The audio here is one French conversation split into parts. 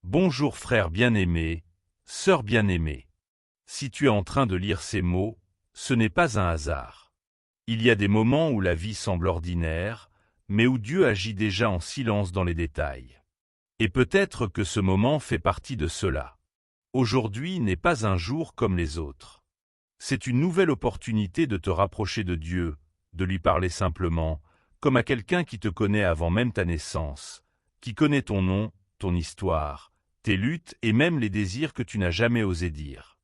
Bonjour frère bien-aimé, sœur bien-aimée. Si tu es en train de lire ces mots, ce n'est pas un hasard. Il y a des moments où la vie semble ordinaire, mais où Dieu agit déjà en silence dans les détails. Et peut-être que ce moment fait partie de cela. Aujourd'hui n'est pas un jour comme les autres. C'est une nouvelle opportunité de te rapprocher de Dieu, de lui parler simplement, comme à quelqu'un qui te connaît avant même ta naissance, qui connaît ton nom, ton histoire, tes luttes et même les désirs que tu n'as jamais osé dire.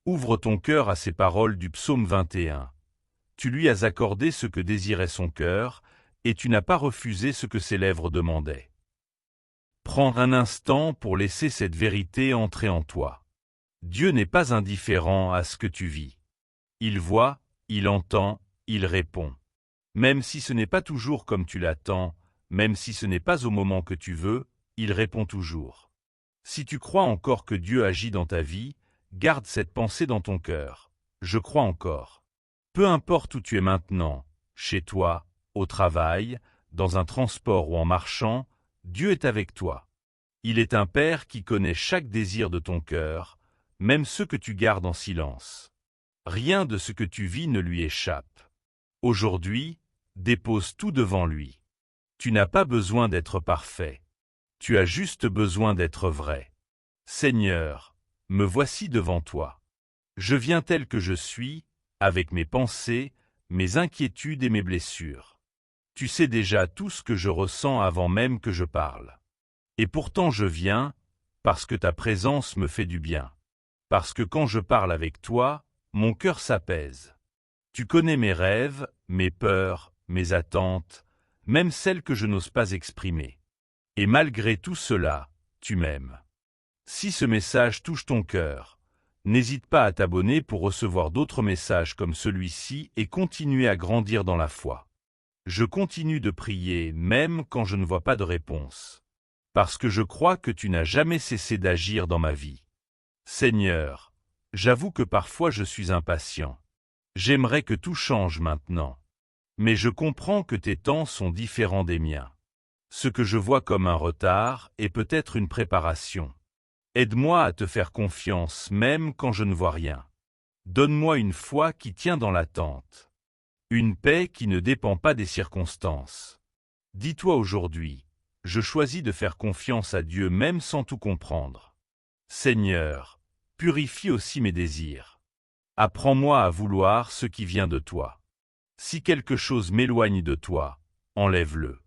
Ouvre ton cœur à ces paroles du psaume 21. Tu lui as accordé ce que désirait son cœur, et tu n'as pas refusé ce que ses lèvres demandaient. Prends un instant pour laisser cette vérité entrer en toi. Dieu n'est pas indifférent à ce que tu vis. Il voit, il entend, il répond. Même si ce n'est pas toujours comme tu l'attends, même si ce n'est pas au moment que tu veux, il répond toujours. Si tu crois encore que Dieu agit dans ta vie, garde cette pensée dans ton cœur. Je crois encore. Peu importe où tu es maintenant, chez toi, au travail, dans un transport ou en marchant, Dieu est avec toi. Il est un Père qui connaît chaque désir de ton cœur, même ceux que tu gardes en silence. Rien de ce que tu vis ne lui échappe. Aujourd'hui, dépose tout devant lui. Tu n'as pas besoin d'être parfait. Tu as juste besoin d'être vrai. Seigneur, me voici devant toi. Je viens tel que je suis, avec mes pensées, mes inquiétudes et mes blessures. Tu sais déjà tout ce que je ressens avant même que je parle. Et pourtant je viens, parce que ta présence me fait du bien. Parce que quand je parle avec toi, mon cœur s'apaise. Tu connais mes rêves, mes peurs, mes attentes, même celles que je n'ose pas exprimer. Et malgré tout cela, tu m'aimes. Si ce message touche ton cœur, n'hésite pas à t'abonner pour recevoir d'autres messages comme celui-ci et continuer à grandir dans la foi. Je continue de prier même quand je ne vois pas de réponse. Parce que je crois que tu n'as jamais cessé d'agir dans ma vie. Seigneur, j'avoue que parfois je suis impatient. J'aimerais que tout change maintenant. Mais je comprends que tes temps sont différents des miens. Ce que je vois comme un retard est peut-être une préparation. Aide-moi à te faire confiance même quand je ne vois rien. Donne-moi une foi qui tient dans l'attente. Une paix qui ne dépend pas des circonstances. Dis-toi aujourd'hui, je choisis de faire confiance à Dieu même sans tout comprendre. Seigneur, purifie aussi mes désirs. Apprends-moi à vouloir ce qui vient de toi. Si quelque chose m'éloigne de toi, enlève-le.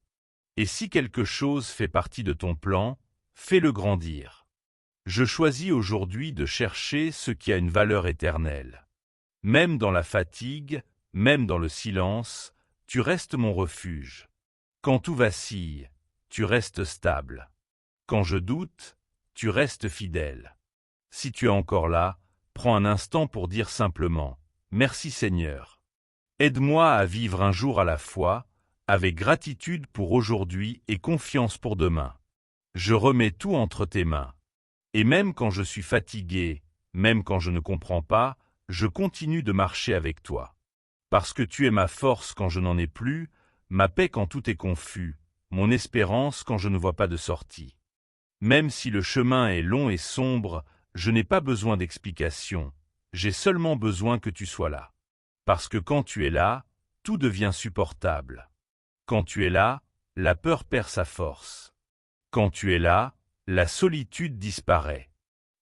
Et si quelque chose fait partie de ton plan, fais-le grandir. Je choisis aujourd'hui de chercher ce qui a une valeur éternelle. Même dans la fatigue, même dans le silence, tu restes mon refuge. Quand tout vacille, tu restes stable. Quand je doute, tu restes fidèle. Si tu es encore là, prends un instant pour dire simplement « Merci Seigneur ». Aide-moi à vivre un jour à la fois, avec gratitude pour aujourd'hui et confiance pour demain. Je remets tout entre tes mains. Et même quand je suis fatigué, même quand je ne comprends pas, je continue de marcher avec toi. Parce que tu es ma force quand je n'en ai plus, ma paix quand tout est confus, mon espérance quand je ne vois pas de sortie. Même si le chemin est long et sombre, je n'ai pas besoin d'explications, j'ai seulement besoin que tu sois là. Parce que quand tu es là, tout devient supportable. Quand tu es là, la peur perd sa force. Quand tu es là, la solitude disparaît.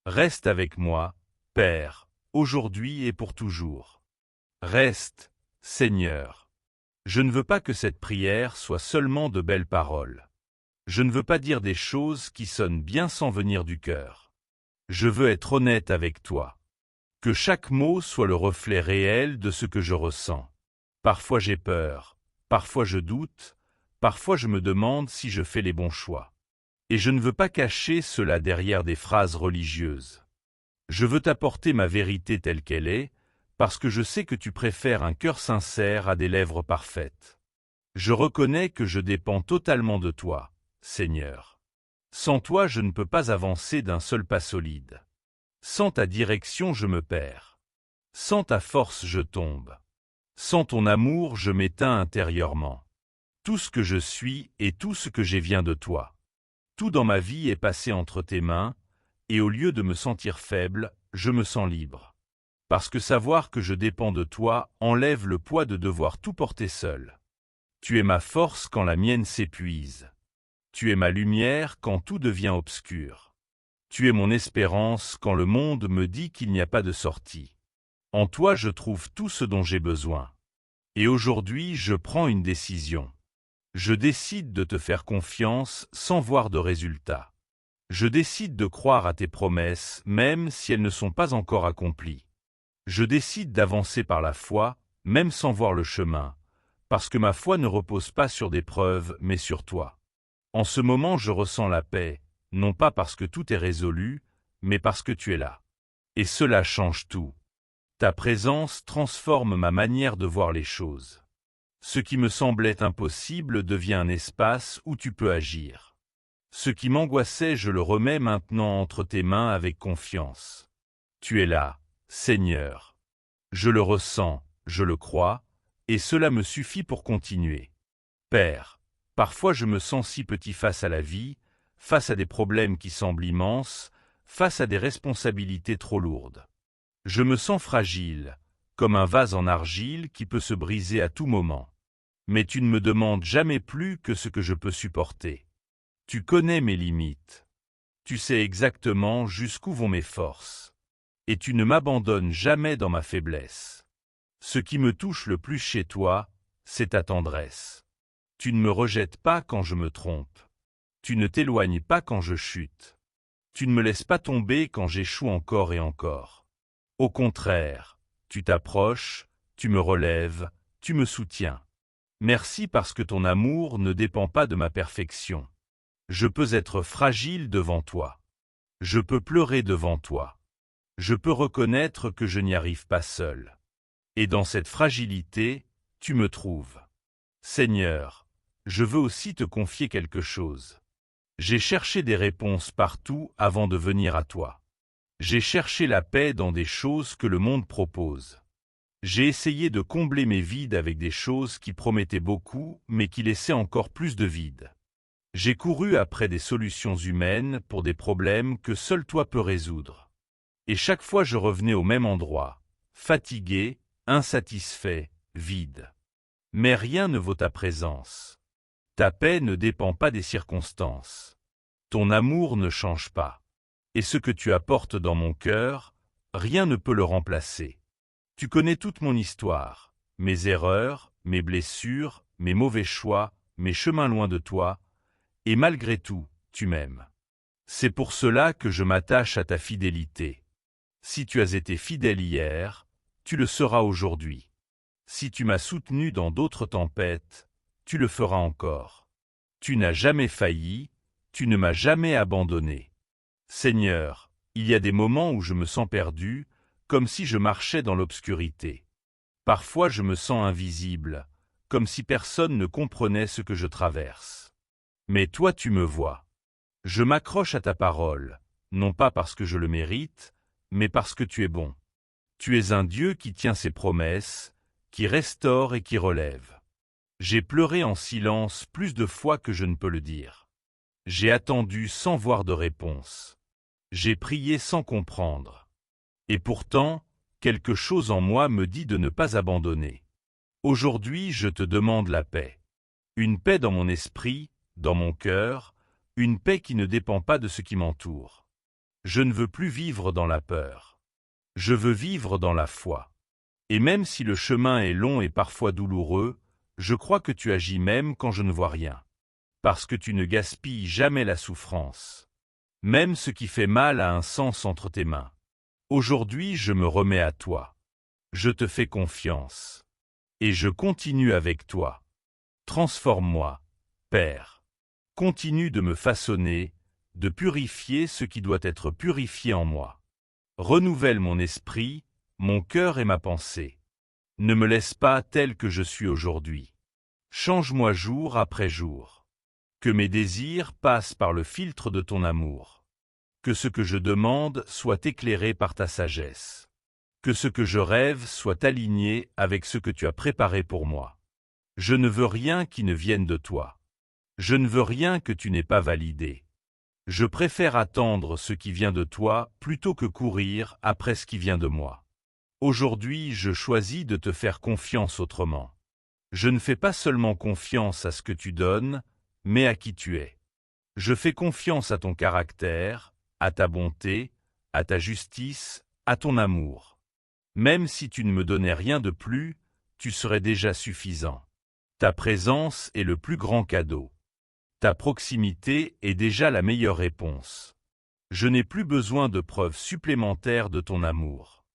Reste avec moi, Père, aujourd'hui et pour toujours. Reste, Seigneur. Je ne veux pas que cette prière soit seulement de belles paroles. Je ne veux pas dire des choses qui sonnent bien sans venir du cœur. Je veux être honnête avec toi. Que chaque mot soit le reflet réel de ce que je ressens. Parfois j'ai peur, parfois je doute, parfois je me demande si je fais les bons choix. Et je ne veux pas cacher cela derrière des phrases religieuses. Je veux t'apporter ma vérité telle qu'elle est, parce que je sais que tu préfères un cœur sincère à des lèvres parfaites. Je reconnais que je dépends totalement de toi, Seigneur. Sans toi, je ne peux pas avancer d'un seul pas solide. Sans ta direction, je me perds. Sans ta force, je tombe. Sans ton amour, je m'éteins intérieurement. Tout ce que je suis et tout ce que j'ai vient de toi. Tout dans ma vie est passé entre tes mains, et au lieu de me sentir faible, je me sens libre. Parce que savoir que je dépends de toi enlève le poids de devoir tout porter seul. Tu es ma force quand la mienne s'épuise. Tu es ma lumière quand tout devient obscur. Tu es mon espérance quand le monde me dit qu'il n'y a pas de sortie. En toi je trouve tout ce dont j'ai besoin. Et aujourd'hui je prends une décision. Je décide de te faire confiance sans voir de résultat. Je décide de croire à tes promesses, même si elles ne sont pas encore accomplies. Je décide d'avancer par la foi, même sans voir le chemin, parce que ma foi ne repose pas sur des preuves, mais sur toi. En ce moment je ressens la paix, non pas parce que tout est résolu, mais parce que tu es là. Et cela change tout. Ta présence transforme ma manière de voir les choses. Ce qui me semblait impossible devient un espace où tu peux agir. Ce qui m'angoissait, je le remets maintenant entre tes mains avec confiance. Tu es là, Seigneur. Je le ressens, je le crois, et cela me suffit pour continuer. Père, parfois je me sens si petit face à la vie, face à des problèmes qui semblent immenses, face à des responsabilités trop lourdes. Je me sens fragile, comme un vase en argile qui peut se briser à tout moment. Mais tu ne me demandes jamais plus que ce que je peux supporter. Tu connais mes limites. Tu sais exactement jusqu'où vont mes forces. Et tu ne m'abandonnes jamais dans ma faiblesse. Ce qui me touche le plus chez toi, c'est ta tendresse. Tu ne me rejettes pas quand je me trompe. Tu ne t'éloignes pas quand je chute. Tu ne me laisses pas tomber quand j'échoue encore et encore. Au contraire, tu t'approches, tu me relèves, tu me soutiens. Merci parce que ton amour ne dépend pas de ma perfection. Je peux être fragile devant toi. Je peux pleurer devant toi. Je peux reconnaître que je n'y arrive pas seul. Et dans cette fragilité, tu me trouves. Seigneur, je veux aussi te confier quelque chose. J'ai cherché des réponses partout avant de venir à toi. J'ai cherché la paix dans des choses que le monde propose. J'ai essayé de combler mes vides avec des choses qui promettaient beaucoup, mais qui laissaient encore plus de vide. J'ai couru après des solutions humaines pour des problèmes que seul toi peux résoudre. Et chaque fois je revenais au même endroit, fatigué, insatisfait, vide. Mais rien ne vaut ta présence. Ta paix ne dépend pas des circonstances. Ton amour ne change pas. Et ce que tu apportes dans mon cœur, rien ne peut le remplacer. Tu connais toute mon histoire, mes erreurs, mes blessures, mes mauvais choix, mes chemins loin de toi, et malgré tout, tu m'aimes. C'est pour cela que je m'attache à ta fidélité. Si tu as été fidèle hier, tu le seras aujourd'hui. Si tu m'as soutenu dans d'autres tempêtes, tu le feras encore. Tu n'as jamais failli, tu ne m'as jamais abandonné. Seigneur, il y a des moments où je me sens perdu, comme si je marchais dans l'obscurité. Parfois je me sens invisible, comme si personne ne comprenait ce que je traverse. Mais toi tu me vois. Je m'accroche à ta parole, non pas parce que je le mérite, mais parce que tu es bon. Tu es un Dieu qui tient ses promesses, qui restaure et qui relève. J'ai pleuré en silence plus de fois que je ne peux le dire. J'ai attendu sans voir de réponse. J'ai prié sans comprendre. Et pourtant, quelque chose en moi me dit de ne pas abandonner. Aujourd'hui, je te demande la paix. Une paix dans mon esprit, dans mon cœur, une paix qui ne dépend pas de ce qui m'entoure. Je ne veux plus vivre dans la peur. Je veux vivre dans la foi. Et même si le chemin est long et parfois douloureux, je crois que tu agis même quand je ne vois rien. Parce que tu ne gaspilles jamais la souffrance. Même ce qui fait mal a un sens entre tes mains. Aujourd'hui, je me remets à toi. Je te fais confiance. Et je continue avec toi. Transforme-moi, Père. Continue de me façonner, de purifier ce qui doit être purifié en moi. Renouvelle mon esprit, mon cœur et ma pensée. Ne me laisse pas tel que je suis aujourd'hui. Change-moi jour après jour. Que mes désirs passent par le filtre de ton amour. Que ce que je demande soit éclairé par ta sagesse. Que ce que je rêve soit aligné avec ce que tu as préparé pour moi. Je ne veux rien qui ne vienne de toi. Je ne veux rien que tu n'aies pas validé. Je préfère attendre ce qui vient de toi plutôt que courir après ce qui vient de moi. Aujourd'hui, je choisis de te faire confiance autrement. Je ne fais pas seulement confiance à ce que tu donnes, mais à qui tu es. Je fais confiance à ton caractère, à ta bonté, à ta justice, à ton amour. Même si tu ne me donnais rien de plus, tu serais déjà suffisant. Ta présence est le plus grand cadeau. Ta proximité est déjà la meilleure réponse. Je n'ai plus besoin de preuves supplémentaires de ton amour.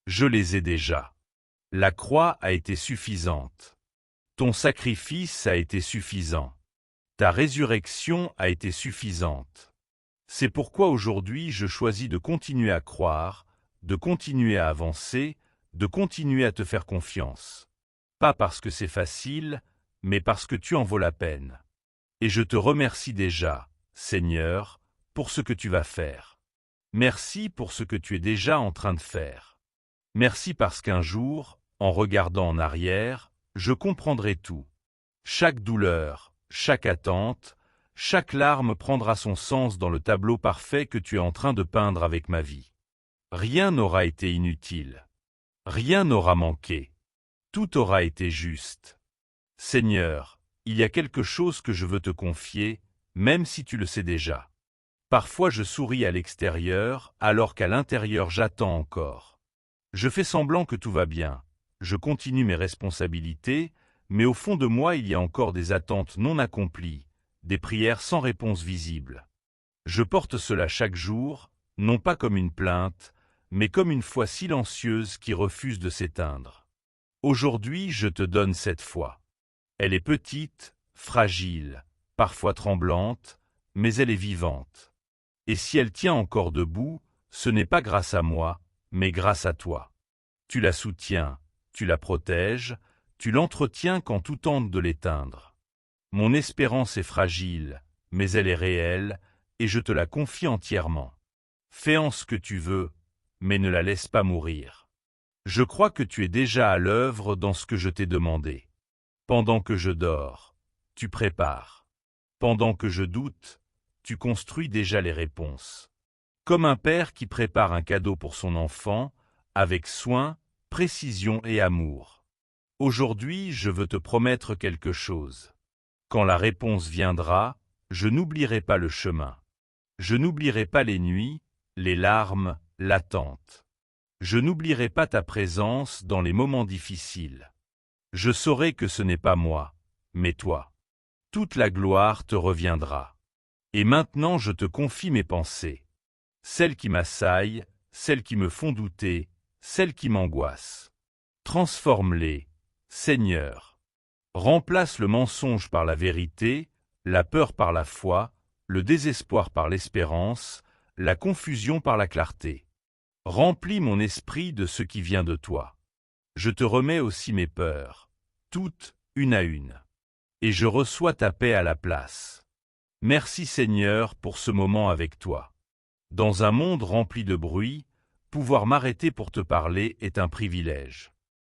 Je les ai déjà. La croix a été suffisante. Ton sacrifice a été suffisant. Ta résurrection a été suffisante. C'est pourquoi aujourd'hui je choisis de continuer à croire, de continuer à avancer, de continuer à te faire confiance. Pas parce que c'est facile, mais parce que tu en vaux la peine. Et je te remercie déjà, Seigneur, pour ce que tu vas faire. Merci pour ce que tu es déjà en train de faire. Merci parce qu'un jour, en regardant en arrière, je comprendrai tout. Chaque douleur, chaque attente, chaque larme prendra son sens dans le tableau parfait que tu es en train de peindre avec ma vie. Rien n'aura été inutile. Rien n'aura manqué. Tout aura été juste. Seigneur, il y a quelque chose que je veux te confier, même si tu le sais déjà. Parfois je souris à l'extérieur, alors qu'à l'intérieur j'attends encore. Je fais semblant que tout va bien. Je continue mes responsabilités, mais au fond de moi il y a encore des attentes non accomplies, des prières sans réponse visible. Je porte cela chaque jour, non pas comme une plainte, mais comme une foi silencieuse qui refuse de s'éteindre. Aujourd'hui je te donne cette foi. Elle est petite, fragile, parfois tremblante, mais elle est vivante. Et si elle tient encore debout, ce n'est pas grâce à moi, mais grâce à toi. Tu la soutiens, tu la protèges, tu l'entretiens quand tout tente de l'éteindre. Mon espérance est fragile, mais elle est réelle, et je te la confie entièrement. Fais en ce que tu veux, mais ne la laisse pas mourir. Je crois que tu es déjà à l'œuvre dans ce que je t'ai demandé. Pendant que je dors, tu prépares. Pendant que je doute, tu construis déjà les réponses. Comme un père qui prépare un cadeau pour son enfant, avec soin, précision et amour. Aujourd'hui, je veux te promettre quelque chose. Quand la réponse viendra, je n'oublierai pas le chemin. Je n'oublierai pas les nuits, les larmes, l'attente. Je n'oublierai pas ta présence dans les moments difficiles. Je saurai que ce n'est pas moi, mais toi. Toute la gloire te reviendra. Et maintenant je te confie mes pensées. Celles qui m'assaillent, celles qui me font douter, celles qui m'angoissent. Transforme-les, Seigneur. Remplace le mensonge par la vérité, la peur par la foi, le désespoir par l'espérance, la confusion par la clarté. Remplis mon esprit de ce qui vient de toi. Je te remets aussi mes peurs, toutes, une à une. Et je reçois ta paix à la place. Merci Seigneur pour ce moment avec toi. Dans un monde rempli de bruit, pouvoir m'arrêter pour te parler est un privilège.